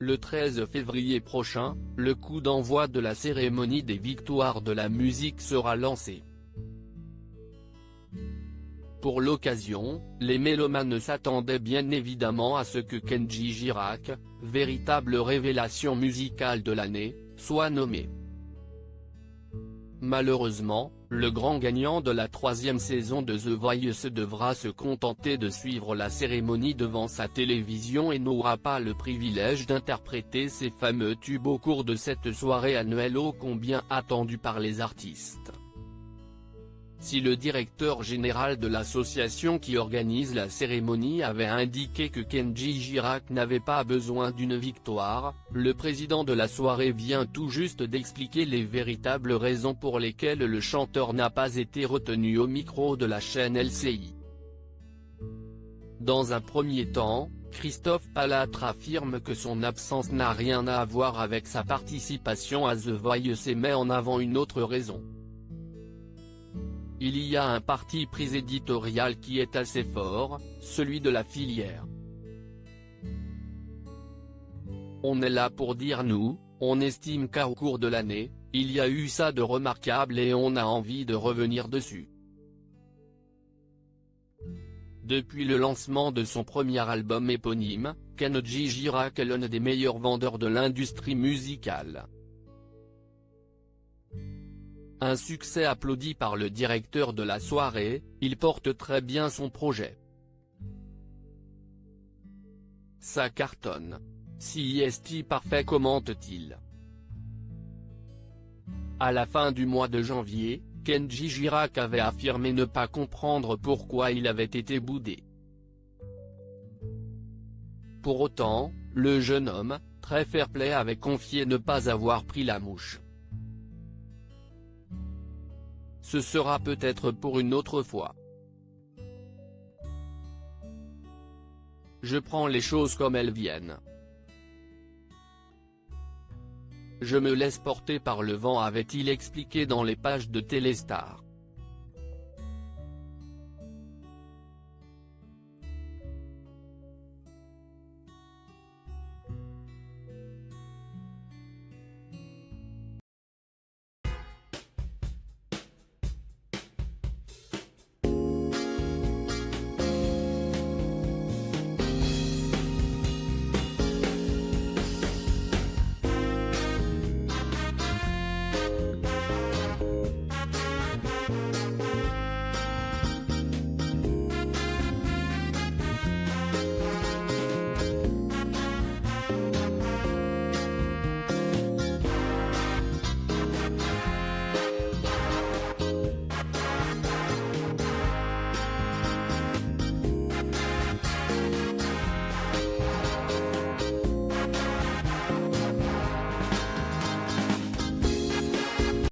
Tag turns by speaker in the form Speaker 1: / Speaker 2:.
Speaker 1: Le 13 février prochain, le coup d'envoi de la cérémonie des victoires de la musique sera lancé. Pour l'occasion, les mélomanes s'attendaient bien évidemment à ce que Kenji Girac, véritable révélation musicale de l'année, soit nommé. Malheureusement, le grand gagnant de la 3e saison de The Voice devra se contenter de suivre la cérémonie devant sa télévision et n'aura pas le privilège d'interpréter ces fameux tubes au cours de cette soirée annuelle ô combien attendue par les artistes. Si le directeur général de l'association qui organise la cérémonie avait indiqué que Kenji Girac n'avait pas besoin d'une victoire, le président de la soirée vient tout juste d'expliquer les véritables raisons pour lesquelles le chanteur n'a pas été retenu au micro de la chaîne LCI. Dans un premier temps, Christophe Palatre affirme que son absence n'a rien à voir avec sa participation à The Voice et met en avant une autre raison. Il y a un parti pris éditorial qui est assez fort, celui de la filière. On est là pour dire nous, on estime qu'au cours de l'année, il y a eu ça de remarquable et on a envie de revenir dessus. Depuis le lancement de son premier album éponyme, Kenji Girac est l'un des meilleurs vendeurs de l'industrie musicale. Un succès applaudi par le directeur de la soirée, il porte très bien son projet. Ça cartonne. Si est parfait commente-t-il. À la fin du mois de janvier, Kenji Girac avait affirmé ne pas comprendre pourquoi il avait été boudé. Pour autant, le jeune homme, très fair-play avait confié ne pas avoir pris la mouche. Ce sera peut-être pour une autre fois. Je prends les choses comme elles viennent. Je me laisse porter par le vent avait-il expliqué dans les pages de Téléstar.